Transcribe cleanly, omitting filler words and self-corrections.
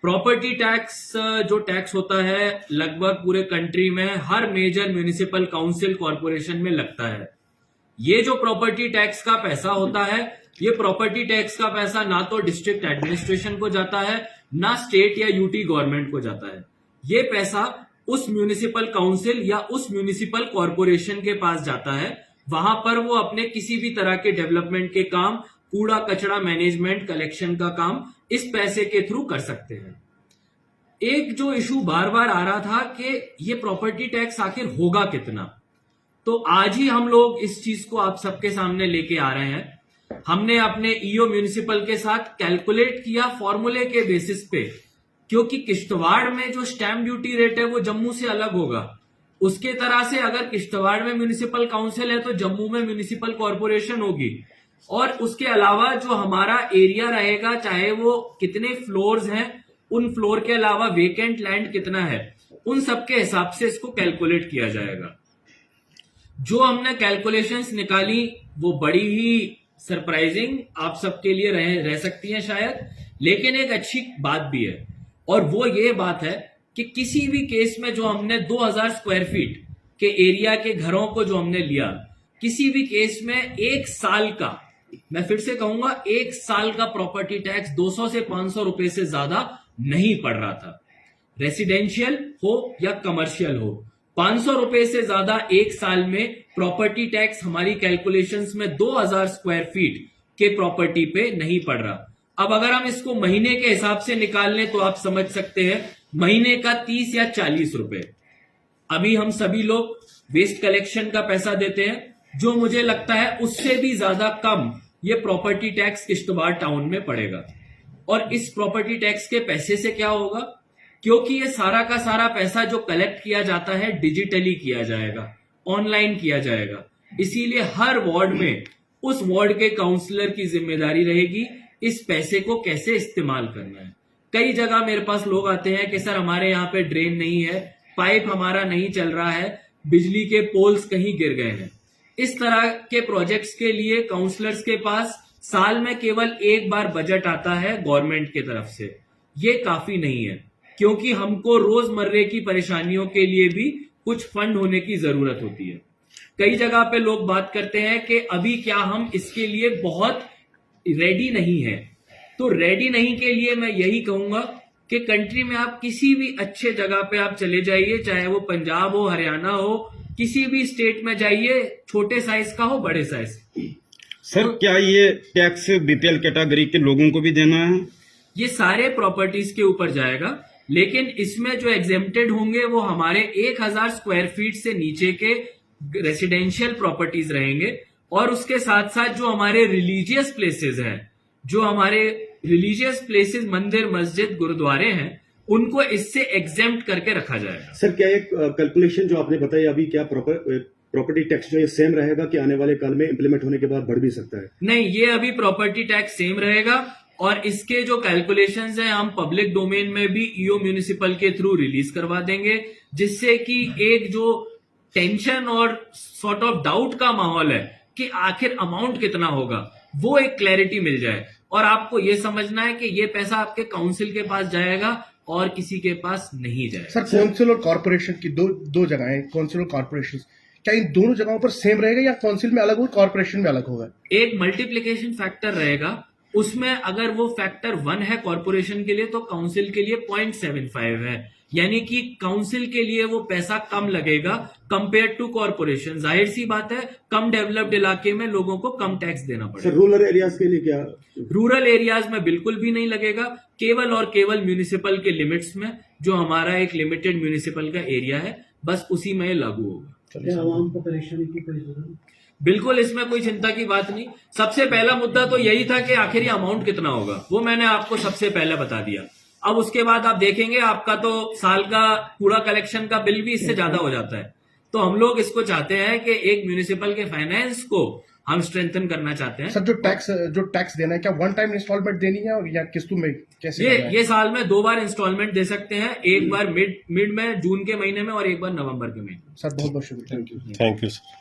Property tax जो tax होता है लगभग पूरे कंट्री में हर मेजर म्युनिसिपल काउंसिल कॉरपोरेशन में लगता है। ये जो प्रॉपर्टी टैक्स का पैसा होता है, ये प्रॉपर्टी टैक्स का पैसा ना तो डिस्ट्रिक्ट एडमिनिस्ट्रेशन को जाता है, ना स्टेट या यूटी गवर्नमेंट को जाता है। ये पैसा उस म्युनिसिपल काउंसिल या उस म्युनिसिपल कॉरपोरेशन के पास जाता है। वहां पर वो अपने किसी भी तरह के डेवलपमेंट के काम, कूड़ा कचरा मैनेजमेंट, कलेक्शन का काम इस पैसे के थ्रू कर सकते हैं। एक जो इशू बार बार आ रहा था कि ये प्रॉपर्टी टैक्स आखिर होगा कितना, तो आज ही हम लोग इस चीज को आप सबके सामने लेके आ रहे हैं। हमने अपने ईओ म्युनिसिपल के साथ कैलकुलेट किया फॉर्मूले के बेसिस पे, क्योंकि किश्तवाड़ में जो स्टैंप ड्यूटी रेट है वो जम्मू से अलग होगा। उसके तरह से अगर किश्तवाड़ में म्युनिसिपल काउंसिल है तो जम्मू में म्युनिसिपल कॉरपोरेशन होगी। और उसके अलावा जो हमारा एरिया रहेगा, चाहे वो कितने फ्लोर्स हैं, उन फ्लोर के अलावा वेकेंट लैंड कितना है, उन सबके हिसाब से इसको कैलकुलेट किया जाएगा। जो हमने कैलकुलेशंस निकाली वो बड़ी ही सरप्राइजिंग आप सबके लिए रह सकती हैं शायद, लेकिन एक अच्छी बात भी है। और वो ये बात है कि किसी भी केस में जो हमने 2000 स्क्वायर फीट के एरिया के घरों को जो हमने लिया, किसी भी केस में एक साल का, मैं फिर से कहूंगा, एक साल का प्रॉपर्टी टैक्स 200 से 500 रुपए से ज्यादा नहीं पड़ रहा था। रेसिडेंशियल हो या कमर्शियल हो, 500 रुपए से ज्यादा एक साल में प्रॉपर्टी टैक्स हमारी कैलकुलेशंस में 2000 स्क्वायर फीट के प्रॉपर्टी पे नहीं पड़ रहा। अब अगर हम इसको महीने के हिसाब से निकाल लें तो आप समझ सकते हैं, महीने का 30 या 40 रुपए। अभी हम सभी लोग वेस्ट कलेक्शन का पैसा देते हैं, जो मुझे लगता है उससे भी ज्यादा कम ये प्रॉपर्टी टैक्स किश्तवाड़ टाउन में पड़ेगा। और इस प्रॉपर्टी टैक्स के पैसे से क्या होगा, क्योंकि ये सारा का सारा पैसा जो कलेक्ट किया जाता है डिजिटली किया जाएगा, ऑनलाइन किया जाएगा। इसीलिए हर वार्ड में उस वार्ड के काउंसलर की जिम्मेदारी रहेगी इस पैसे को कैसे इस्तेमाल करना है। कई जगह मेरे पास लोग आते हैं कि सर हमारे यहाँ पे ड्रेन नहीं है, पाइप हमारा नहीं चल रहा है, बिजली के पोल्स कहीं गिर गए हैं। इस तरह के प्रोजेक्ट्स के लिए काउंसलर्स के पास साल में केवल एक बार बजट आता है गवर्नमेंट की तरफ से। ये काफी नहीं है, क्योंकि हमको रोजमर्रे की परेशानियों के लिए भी कुछ फंड होने की जरूरत होती है। कई जगह पे लोग बात करते हैं कि अभी क्या हम इसके लिए बहुत रेडी नहीं है। तो रेडी नहीं के लिए मैं यही कहूंगा कि कंट्री में आप किसी भी अच्छे जगह पे आप चले जाइए, चाहे वो पंजाब हो, हरियाणा हो, किसी भी स्टेट में जाइए, छोटे साइज का हो, बड़े साइज। सर क्या ये टैक्स बीपीएल कैटेगरी के लोगों को भी देना है? ये सारे प्रॉपर्टीज के ऊपर जाएगा, लेकिन इसमें जो एग्जेम्प्टेड होंगे वो हमारे 1000 स्क्वायर फीट से नीचे के रेसिडेंशियल प्रॉपर्टीज रहेंगे। और उसके साथ साथ जो हमारे रिलीजियस प्लेसेस हैं, जो हमारे रिलीजियस प्लेसेस, मंदिर, मस्जिद, गुरुद्वारे हैं, उनको इससे एग्जेम्प्ट करके रखा जाएगा। सर क्या एक कैलकुलेशन जो आपने बताई अभी, क्या प्रॉपर्टी टैक्स जो ये सेम रहेगा कि आने वाले काल में इंप्लीमेंट होने के बाद बढ़ भी सकता है? नहीं, ये अभी प्रॉपर्टी टैक्स सेम रहेगा। और इसके जो कैलकुलेशंस हैं हम पब्लिक डोमेन में भी ईओ म्युनिसिपल के थ्रू रिलीज करवा देंगे, जिससे कि एक जो टेंशन और सॉर्ट ऑफ डाउट का माहौल है कि आखिर अमाउंट कितना होगा, वो एक क्लैरिटी मिल जाए। और आपको ये समझना है कि ये पैसा आपके काउंसिल के पास जाएगा और किसी के पास नहीं जाएगा। सर काउंसिल और कॉर्पोरेशन की दो जगह है, काउंसिल और कॉर्पोरेशन, क्या इन दोनों जगहों पर सेम रहेगा या काउंसिल में अलग होगा, कॉर्पोरेशन में अलग होगा? एक मल्टीप्लीकेशन फैक्टर रहेगा, उसमें अगर वो फैक्टर 1 है कॉर्पोरेशन के लिए तो काउंसिल के लिए 0.75 है। यानी कि काउंसिल के लिए वो पैसा कम लगेगा कंपेयर टू कॉर्पोरेशन। जाहिर सी बात है, कम डेवलप्ड इलाके में लोगों को कम टैक्स देना पड़ेगा। सर रूरल एरियाज के लिए क्या? रूरल एरियाज में बिल्कुल भी नहीं लगेगा, केवल और केवल म्युनिसिपल के लिमिट्स में, जो हमारा एक लिमिटेड म्युनिसिपल का एरिया है, बस उसी में लागू होगा। आवाम को परेशानी की कोई जरूरत? बिल्कुल, इसमें कोई चिंता की बात नहीं। सबसे पहला मुद्दा तो यही था कि आखिर ये अमाउंट कितना होगा, वो मैंने आपको सबसे पहले बता दिया। अब उसके बाद आप देखेंगे आपका तो साल का कूड़ा कलेक्शन का बिल भी इससे ज्यादा हो जाता है। तो हम लोग इसको चाहते हैं कि एक म्युनिसिपल के फाइनेंस को हम स्ट्रेंथन करना चाहते हैं। सर जो टैक्स देना है, क्या वन टाइम इंस्टॉलमेंट देनी है या किस्तों में कैसे? ये साल में 2 बार इंस्टॉलमेंट दे सकते हैं, एक बार मिड में जून के महीने में और एक बार नवंबर के महीने में। सर बहुत बहुत शुक्रिया। Thank you. Thank you sir.